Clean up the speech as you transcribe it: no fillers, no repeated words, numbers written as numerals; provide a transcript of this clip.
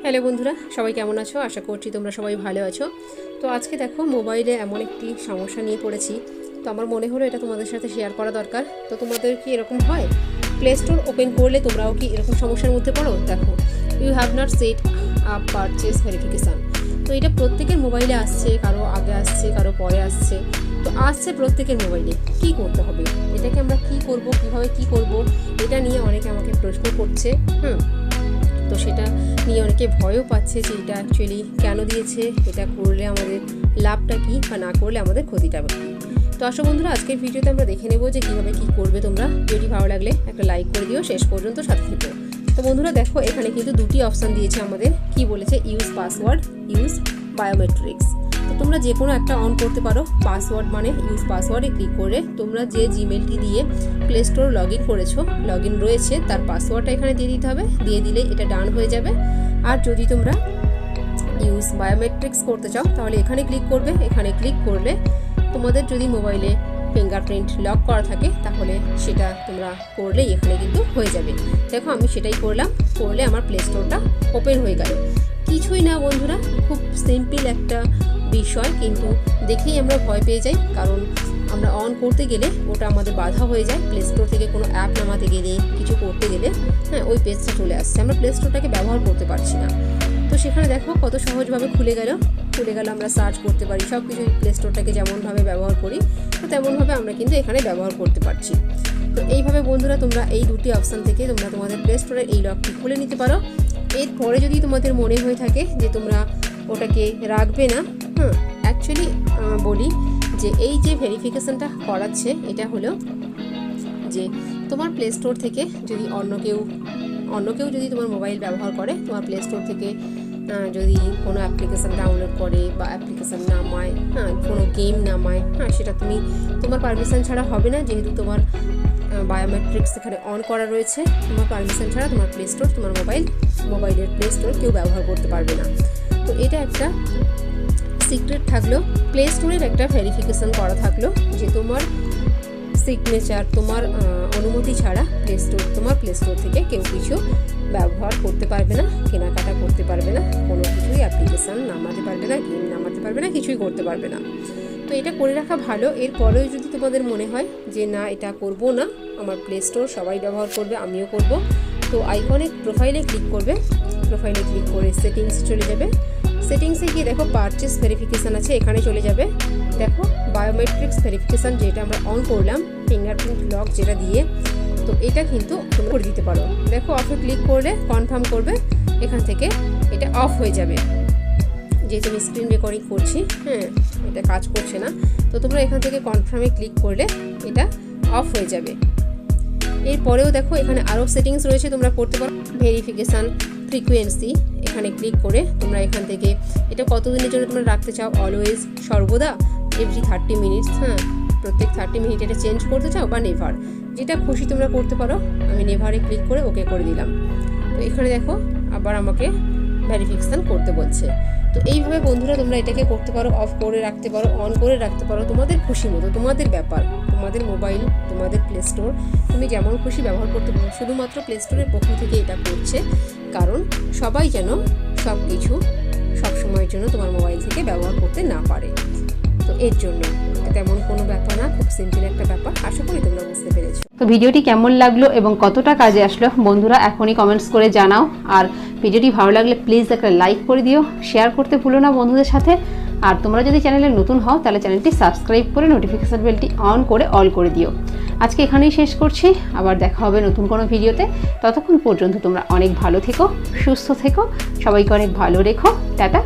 Hello বন্ধুরা, সবাই কেমন আছো? আশা করছি তোমরা সবাই ভালো আছো। তো আজকে দেখো মোবাইলে এমন একটি সমস্যা নিয়ে পড়েছি, তো আমার মনে হলো এটা তোমাদের সাথে শেয়ার করা দরকার। তো তোমাদের কি এরকম হয়? প্লে স্টোর ওপেন করলে তোমরাও কি এরকম সমস্যার মধ্যে পড়ো? দেখো, you have not set up purchase verification. তো এটা প্রত্যেকের মোবাইলে আসছে, কারো আগে আসছে, কারো পরে আসছে। তো আসছে প্রত্যেকের মোবাইলে, কি করতে হবে? এটাকে আমরা কি করব, কিভাবে কি করব, এটা নিয়ে অনেকে আমাকে প্রশ্ন করছে। তো সেটা নিয়ে অনেকে ভয়ও পাচ্ছে যে এটা অ্যাকচুয়ালি কেন দিয়েছে, এটা করলে আমাদের লাভটা কী বা না করলে আমাদের ক্ষতিটা কী। তো আসো বন্ধুরা, আজকের ভিডিওতে আমরা দেখে নেবো যে কীভাবে কী করবে তোমরা। ভিডিও ভালো লাগলে একটা লাইক করে দিও, শেষ পর্যন্ত সাথে থেকো। তো বন্ধুরা দেখো, এখানে কিন্তু দুটি অপশান দিয়েছে আমাদের। কি বলেছে? Use password, use biometrics. তো তোমরা যে কোনো একটা অন করতে পারো। পাসওয়ার্ড মানে ইউজ পাসওয়ার্ডে ক্লিক করে তোমরা যে জিমেলটি দিয়ে প্লে স্টোর লগ ইন করেছো, লগ ইন রয়েছে, তার পাসওয়ার্ডটা এখানে দিয়ে দিতে হবে। দিয়ে দিলে এটা ডান হয়ে যাবে। আর যদি তোমরা ইউজ বায়োমেট্রিক্স করতে চাও তাহলে এখানে ক্লিক করবে। এখানে ক্লিক করলে তোমাদের যদি মোবাইলে ফিঙ্গারপ্রিন্ট লক করা থাকে তাহলে সেটা তোমরা করলেই এখানে কিন্তু হয়ে যাবে। দেখো, আমি সেটাই করলাম। করলে আমার প্লে স্টোরটা ওপেন হয়ে গেল। কিছুই না বন্ধুরা, খুব সিম্পল একটা বিষয়, কিন্তু দেখেই আমরা ভয় পেয়ে যাই। কারণ আমরা অন করতে গেলে ওটা আমাদের বাধা হয়ে যায়। প্লে স্টোর থেকে কোনো অ্যাপ নামাতে গেলে, কিছু করতে গেলে ওই পেজটা চলে আসছে, আমরা প্লে স্টোরটাকে ব্যবহার করতে পারছি না। তো সেখানে দেখো কত সহজভাবে খুলে গেল। আমরা সার্চ করতে পারি, সব কিছু প্লে স্টোরটাকে যেমনভাবে ব্যবহার করি তো তেমনভাবে আমরা কিন্তু এখানে ব্যবহার করতে পারছি। তো এইভাবে বন্ধুরা তোমরা এই দুটি অপশান থেকে তোমরা তোমাদের প্লে স্টোরের এই লকটি খুলে নিতে পারো। এরপরে যদি তোমাদের মনে হয়ে থাকে যে তোমরা ওটাকে রাখবে না, অ্যাকচুয়ালি বলি যে এই যে ভেরিফিকেশানটা করাচ্ছে এটা হলো যে তোমার প্লে স্টোর থেকে যদি অন্য কেউ যদি তোমার মোবাইল ব্যবহার করে, তোমার প্লে স্টোর থেকে যদি কোনো অ্যাপ্লিকেশান ডাউনলোড করে বা অ্যাপ্লিকেশান নামায়, কোনো গেম নামায়, সেটা তোমার পারমিশন ছাড়া হবে না। যেহেতু তোমার বায়োমেট্রিক্স এখানে অন করা রয়েছে, তোমার পারমিশন ছাড়া তোমার প্লে স্টোর, তোমার মোবাইলের প্লে স্টোর কেউ ব্যবহার করতে পারবে না। তো এটা একটা সিক্রেট থাকলো, প্লে স্টোরের একটা ভেরিফিকেশান করা থাকলো যে তোমার সিগনেচার, তোমার অনুমতি ছাড়া তোমার প্লে স্টোর থেকে কেউ কিছু ব্যবহার করতে পারবে না, কেনাকাটা করতে পারবে না, কোনো কিছুই অ্যাপ্লিকেশান নামাতে পারবে না, গেম নামাতে পারবে না, কিছুই করতে পারবে না। তো এটা করে রাখা ভালো। এরপরেও যদি তোমাদের মনে হয় যে না, এটা করব না, আমার প্লে স্টোর সবাই ব্যবহার করবে, আমিও করব, তো আইকনে প্রোফাইলে ক্লিক করবে। প্রোফাইলে ক্লিক করে সেটিংস চলে যাবে। সেটিংসে গিয়ে দেখো পারচেস ভেরিফিকেশান আছে, এখানে চলে যাবে। দেখো বায়োমেট্রিক্স ভেরিফিকেশান যেটা আমরা অন করলাম, ফিঙ্গারপ্রিন্ট লক যেটা দিয়ে, তো এটা কিন্তু তোমরা করে দিতে পারো। দেখো অফে ক্লিক করলে কনফার্ম করবে, এখান থেকে এটা অফ হয়ে যাবে। যেহেতু আমি স্ক্রিন রেকর্ডিং করছি, এটা কাজ করছে না, তো তোমরা এখান থেকে কনফার্মে ক্লিক করলে এটা অফ হয়ে যাবে। এরপরেও দেখো এখানে আরও সেটিংস রয়েছে, তোমরা করতে পারো। ভেরিফিকেশান ফ্রিকোয়েন্সি, এখানে ক্লিক করে তোমরা এখান থেকে এটা কতদিনের জন্য তোমরা রাখতে চাও, অলওয়েজ, সর্বদা, এভরি 30 মিনিটস, প্রত্যেক 30 মিনিট এটা চেঞ্জ করতে চাও, বা নেভার, যেটা খুশি তোমরা করতে পারো। আমি নেভারে ক্লিক করে ওকে করে দিলাম। তো এখানে দেখো আবার আমাকে ভেরিফিকেশান করতে বলছে। তো এইভাবে বন্ধুরা তোমরা এটাকে করতে পারো, অফ করে রাখতে পারো, অন করে রাখতে পারো, তোমাদের খুশি মতো, তোমাদের ব্যাপার, তোমাদের মোবাইল, তোমাদের প্লে স্টোর, তুমি যেমন খুশি ব্যবহার করতে পারো। শুধুমাত্র প্লে স্টোরের পক্ষ থেকে এটা করছে, কারণ সবাই যেন সব কিছু সবসময়ের জন্য তোমার মোবাইল থেকে ব্যবহার করতে না পারে। তো এর জন্য তেমন কোনো ব্যাপার না, খুব সিম্পল একটা ব্যাপার। আশা করি তোমরা বুঝতে পেরেছো। তো ভিডিওটি কেমন লাগলো এবং কতটা কাজে আসলো বন্ধুরা এখনই কমেন্টস করে জানাও। আর ভিডিওটি ভালো লাগলে প্লিজ একটা লাইক করে দিও, শেয়ার করতে ভুলো না বন্ধুদের সাথে। আর তোমরা যদি চ্যানেলে নতুন হও তাহলে চ্যানেলটি সাবস্ক্রাইব করে নোটিফিকেশান বেলটি অন করে অল করে দিও। আজকে এখানেই শেষ করছি, আবার দেখা হবে নতুন কোনো ভিডিওতে। ততক্ষণ পর্যন্ত তোমরা অনেক ভালো থেকো, সুস্থ থেকো, সবাইকে অনেক ভালো রেখো। টাটা।